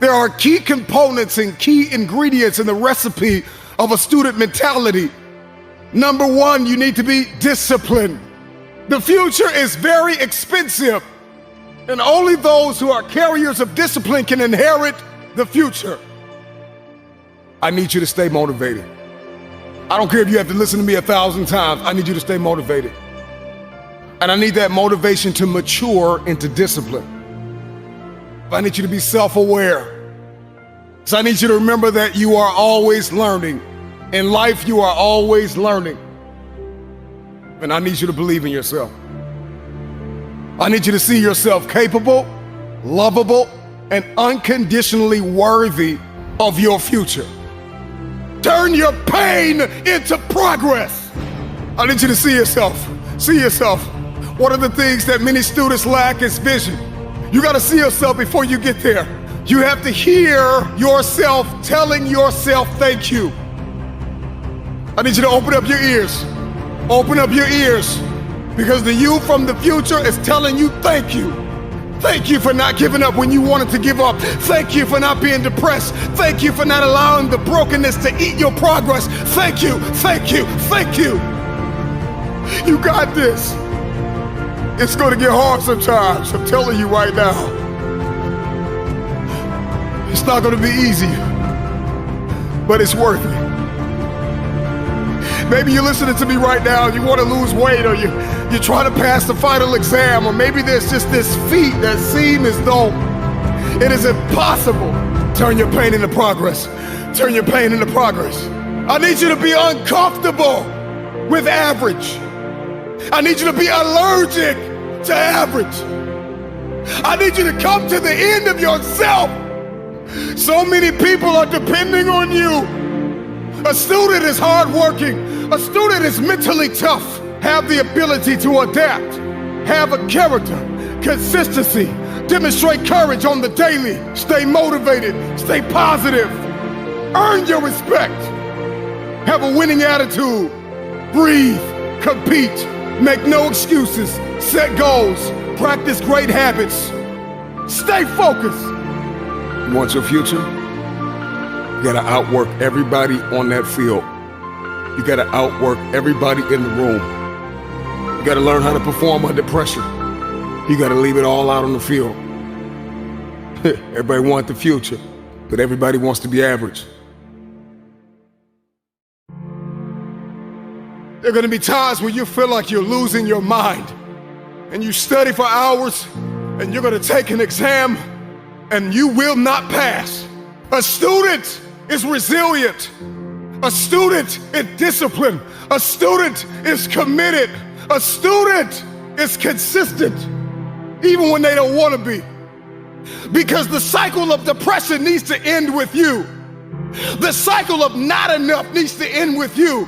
There are key components and key ingredients in the recipe of a student mentality. Number one, you need to be disciplined. The future is very expensive, and only those who are carriers of discipline can inherit the future. I need you to stay motivated. I don't care if you have to listen to me 1,000 times. I need you to stay motivated. And I need that motivation to mature into discipline. I need you to be self-aware. So I need you to remember that you are always learning. In life, you are always learning. And I need you to believe in yourself. I need you to see yourself capable, lovable, and unconditionally worthy of your future. Turn your pain into progress. I need you to see yourself. See yourself. One of the things that many students lack is vision. You got to see yourself before you get there. You have to hear yourself telling yourself thank you. I need you to open up your ears. Open up your ears, because the you from the future is telling you thank you. Thank you for not giving up when you wanted to give up. Thank you for not being depressed. Thank you for not allowing the brokenness to eat your progress. Thank you, thank you, thank you. You got this. It's going to get hard sometimes, I'm telling you right now. It's not going to be easy, but it's worth it. Maybe you're listening to me right now and you want to lose weight, or you're trying to pass the final exam, or maybe there's just this feat that seems as though it is impossible. Turn your pain into progress. Turn your pain into progress. I need you to be uncomfortable with average. I need you to be allergic to average. I need you to come to the end of yourself. So many people are depending on you. A student is hardworking. A student is mentally tough. Have the ability to adapt. Have a character, consistency. Demonstrate courage on the daily. Stay motivated. Stay positive. Earn your respect. Have a winning attitude. Breathe. Compete. Make no excuses. Set goals. Practice great habits. Stay focused. You want your future? You gotta outwork everybody on that field. You gotta outwork everybody in the room. You gotta learn how to perform under pressure. You gotta leave it all out on the field. Everybody wants the future, but everybody wants to be average. There are gonna be times when you feel like you're losing your mind, and you study for hours, and you're gonna take an exam, and you will not pass. A student is resilient. A student is disciplined. A student is committed. A student is consistent, even when they don't want to be. Because the cycle of depression needs to end with you. The cycle of not enough needs to end with you.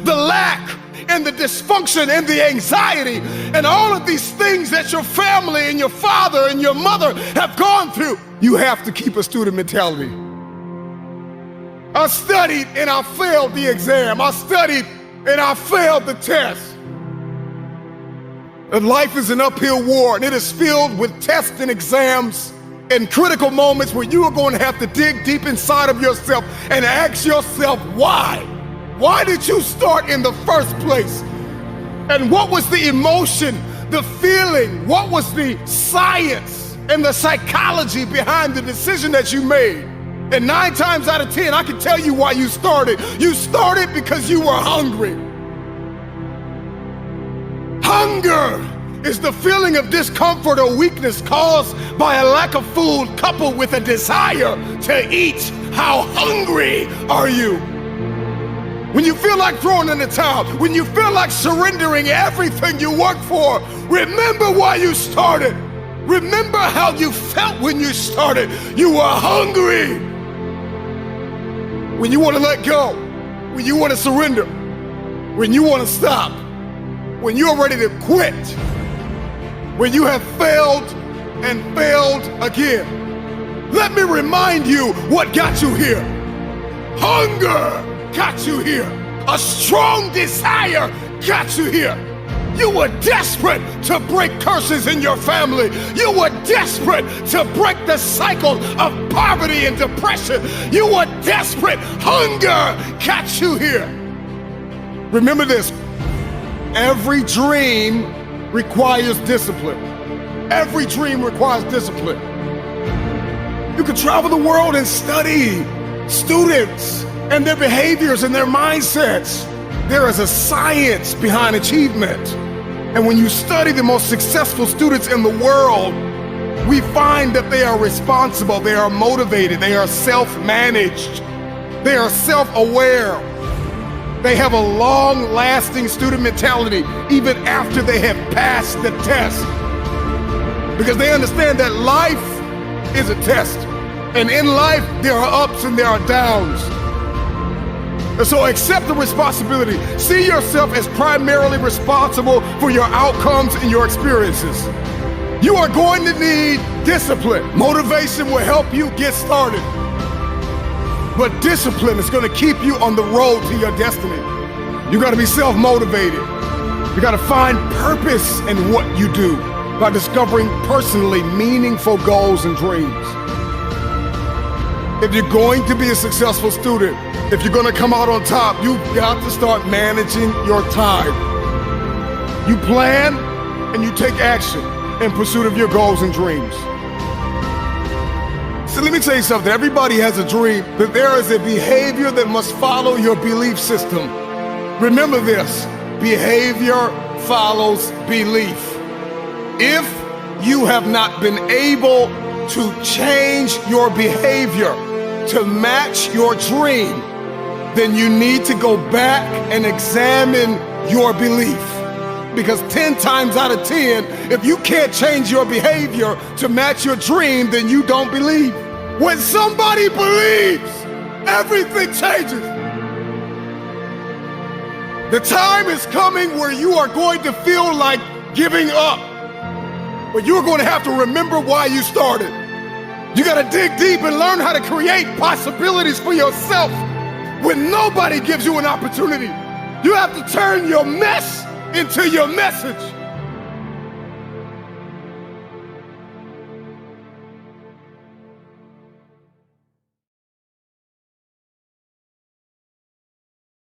The lack and the dysfunction and the anxiety and all of these things that your family and your father and your mother have gone through. You have to keep a student mentality. I studied and I failed the exam. I studied and I failed the test. And life is an uphill war, and it is filled with tests and exams and critical moments where you are going to have to dig deep inside of yourself and ask yourself why. Why did you start in the first place? And what was the emotion, the feeling? What was the science and the psychology behind the decision that you made? And 9 times out of 10, I can tell you why you started. You started because you were hungry. Hunger is the feeling of discomfort or weakness caused by a lack of food coupled with a desire to eat. How hungry are you? When you feel like throwing in the towel, when you feel like surrendering everything you worked for, remember why you started. Remember how you felt when you started. You were hungry. When you want to let go, when you want to surrender, when you want to stop, when you're ready to quit, when you have failed and failed again. Let me remind you what got you here. Hunger got you here. A strong desire got you here. You were desperate to break curses in your family. You were desperate to break the cycle of poverty and depression. You were desperate. Hunger got you here. Remember this. Every dream requires discipline. Every dream requires discipline. You can travel the world and study students and their behaviors and their mindsets. There is a science behind achievement. And when you study the most successful students in the world, we find that they are responsible, they are motivated, they are self-managed, they are self-aware. They have a long-lasting student mentality even after they have passed the test. Because they understand that life is a test. And in life, there are ups and there are downs. And so accept the responsibility. See yourself as primarily responsible for your outcomes and your experiences. You are going to need discipline. Motivation will help you get started. But discipline is going to keep you on the road to your destiny. You got to be self-motivated. You got to find purpose in what you do by discovering personally meaningful goals and dreams. If you're going to be a successful student, if you're going to come out on top, you've got to start managing your time. You plan and you take action in pursuit of your goals and dreams. So let me tell you something. Everybody has a dream, but there is a behavior that must follow your belief system. Remember this, behavior follows belief. If you have not been able to change your behavior to match your dream, then you need to go back and examine your belief. Because 10 times out of 10, if you can't change your behavior to match your dream, then you don't believe. When somebody believes, everything changes. The time is coming where you are going to feel like giving up. But you're going to have to remember why you started. You got to dig deep and learn how to create possibilities for yourself when nobody gives you an opportunity. You have to turn your mess into your message.